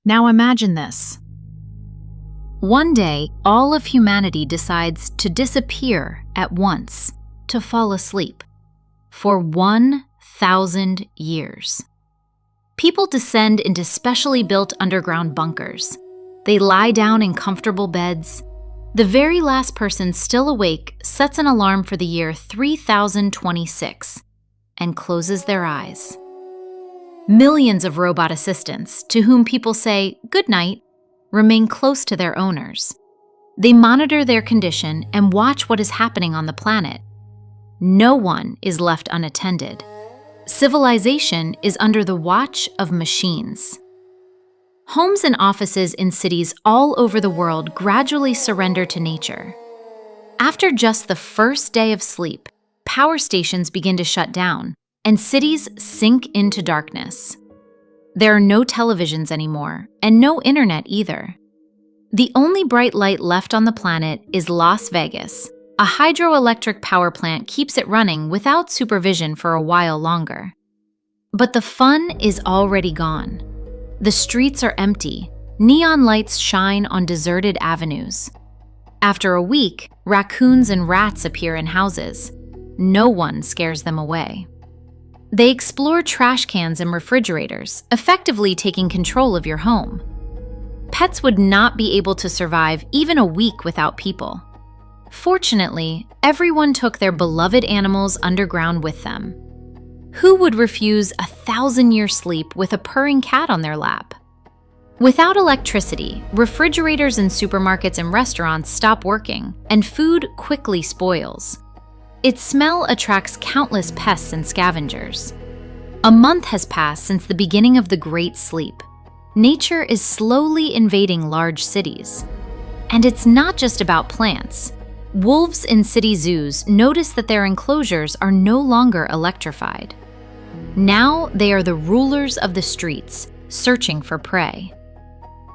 Now imagine this. One day, all of humanity decides to disappear at once, to fall asleep, for 1,000 years. People descend into specially built underground bunkers. They lie down in comfortable beds. The very last person still awake sets an alarm for the year 3026 and closes their eyes. Millions of robot assistants, to whom people say good night, remain close to their owners. They monitor their condition and watch what is happening on the planet. No one is left unattended. Civilization is under the watch of machines. Homes and offices in cities all over the world gradually surrender to nature. After just the first day of sleep, power stations begin to shut down, and cities sink into darkness. There are no televisions anymore, and no internet either. The only bright light left on the planet is Las Vegas. A hydroelectric power plant keeps it running without supervision for a while longer. But the fun is already gone. The streets are empty. Neon lights shine on deserted avenues. After a week, raccoons and rats appear in houses. No one scares them away. They explore trash cans and refrigerators, effectively taking control of your home. Pets would not be able to survive even a week without people. Fortunately, everyone took their beloved animals underground with them. Who would refuse a 1,000-year sleep with a purring cat on their lap? Without electricity, refrigerators in supermarkets and restaurants stop working, and food quickly spoils. Its smell attracts countless pests and scavengers. A month has passed since the beginning of the Great Sleep. Nature is slowly invading large cities. And it's not just about plants. Wolves in city zoos notice that their enclosures are no longer electrified. Now they are the rulers of the streets, searching for prey.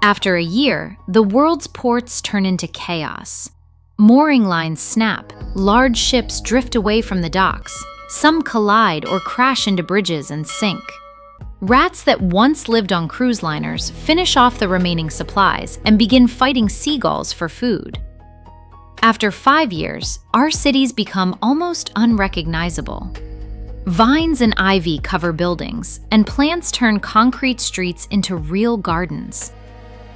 After a year, the world's ports turn into chaos. Mooring lines snap, large ships drift away from the docks, some collide or crash into bridges and sink. Rats that once lived on cruise liners finish off the remaining supplies and begin fighting seagulls for food. After 5 years, our cities become almost unrecognizable. Vines and ivy cover buildings, and plants turn concrete streets into real gardens.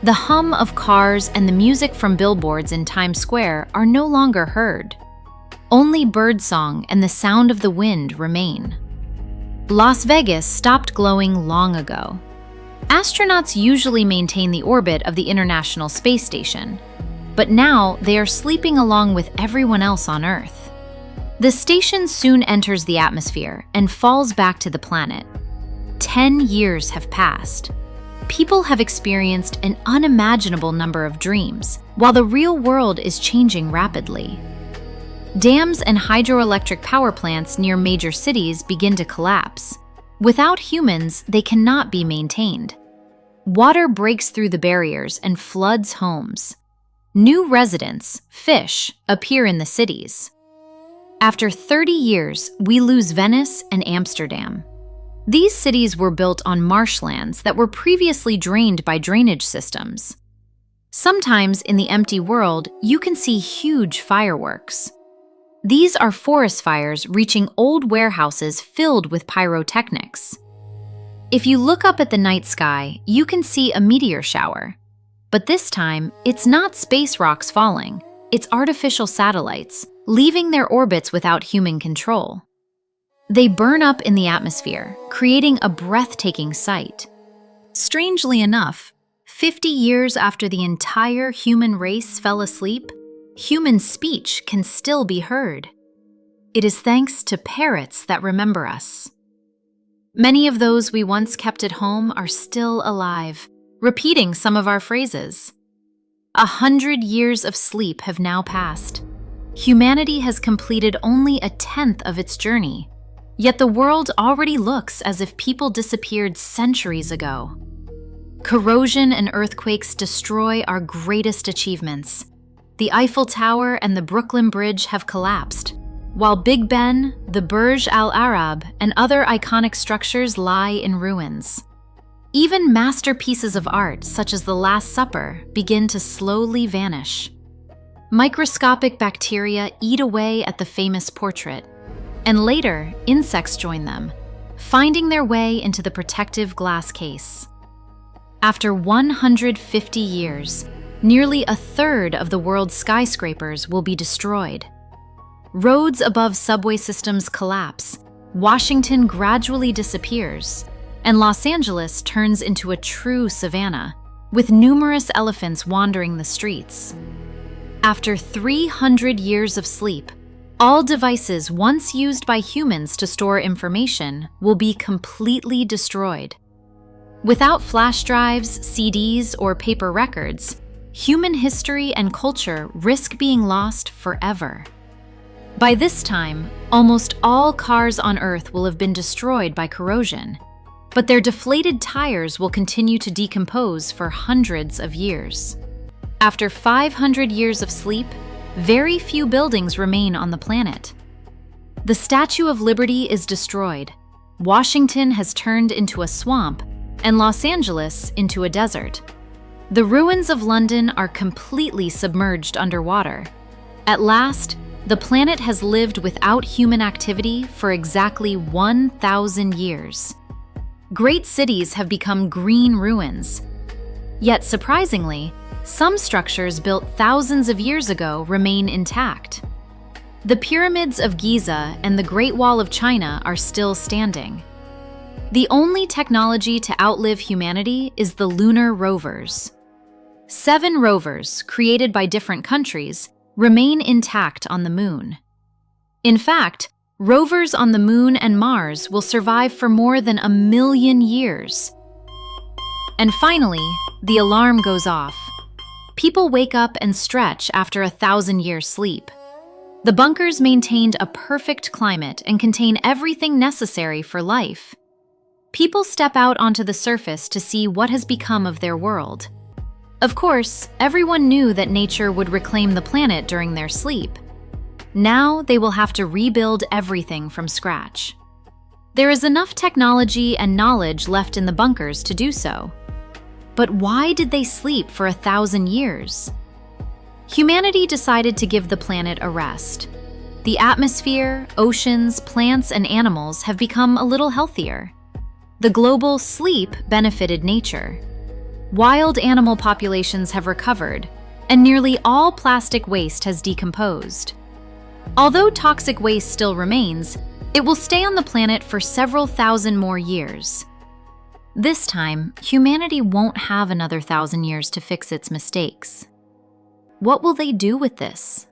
The hum of cars and the music from billboards in Times Square are no longer heard. Only birdsong and the sound of the wind remain. Las Vegas stopped glowing long ago. Astronauts usually maintain the orbit of the International Space Station, but now they are sleeping along with everyone else on Earth. The station soon enters the atmosphere and falls back to the planet. 10 years have passed. People have experienced an unimaginable number of dreams, while the real world is changing rapidly. Dams and hydroelectric power plants near major cities begin to collapse. Without humans, they cannot be maintained. Water breaks through the barriers and floods homes. New residents, fish, appear in the cities. After 30 years, we lose Venice and Amsterdam. These cities were built on marshlands that were previously drained by drainage systems. Sometimes in the empty world, you can see huge fireworks. These are forest fires reaching old warehouses filled with pyrotechnics. If you look up at the night sky, you can see a meteor shower. But this time, it's not space rocks falling, it's artificial satellites, leaving their orbits without human control. They burn up in the atmosphere, creating a breathtaking sight. Strangely enough, 50 years after the entire human race fell asleep, human speech can still be heard. It is thanks to parrots that remember us. Many of those we once kept at home are still alive, repeating some of our phrases. 100 years of sleep have now passed. Humanity has completed only a tenth of its journey, yet the world already looks as if people disappeared centuries ago. Corrosion and earthquakes destroy our greatest achievements. The Eiffel Tower and the Brooklyn Bridge have collapsed, while Big Ben, the Burj Al Arab, and other iconic structures lie in ruins. Even masterpieces of art, such as The Last Supper, begin to slowly vanish. Microscopic bacteria eat away at the famous portrait, and later, insects join them, finding their way into the protective glass case. After 150 years, nearly a third of the world's skyscrapers will be destroyed. Roads above subway systems collapse, Washington gradually disappears, and Los Angeles turns into a true savanna, with numerous elephants wandering the streets. After 300 years of sleep, all devices once used by humans to store information will be completely destroyed. Without flash drives, CDs, or paper records, human history and culture risk being lost forever. By this time, almost all cars on Earth will have been destroyed by corrosion, but their deflated tires will continue to decompose for hundreds of years. After 500 years of sleep, very few buildings remain on the planet. The Statue of Liberty is destroyed, Washington has turned into a swamp, and Los Angeles into a desert. The ruins of London are completely submerged underwater. At last, the planet has lived without human activity for exactly 1,000 years. Great cities have become green ruins. Yet surprisingly, some structures built thousands of years ago remain intact. The pyramids of Giza and the Great Wall of China are still standing. The only technology to outlive humanity is the lunar rovers. 7 rovers, created by different countries, remain intact on the moon. In fact, rovers on the moon and Mars will survive for more than 1 million years. And finally, the alarm goes off. People wake up and stretch after 1,000 years sleep. The bunkers maintained a perfect climate and contain everything necessary for life. People step out onto the surface to see what has become of their world. Of course, everyone knew that nature would reclaim the planet during their sleep. Now they will have to rebuild everything from scratch. There is enough technology and knowledge left in the bunkers to do so. But why did they sleep for 1,000 years? Humanity decided to give the planet a rest. The atmosphere, oceans, plants, and animals have become a little healthier. The global sleep benefited nature. Wild animal populations have recovered, and nearly all plastic waste has decomposed. Although toxic waste still remains, it will stay on the planet for several thousand more years. This time, humanity won't have another 1,000 years to fix its mistakes. What will they do with this?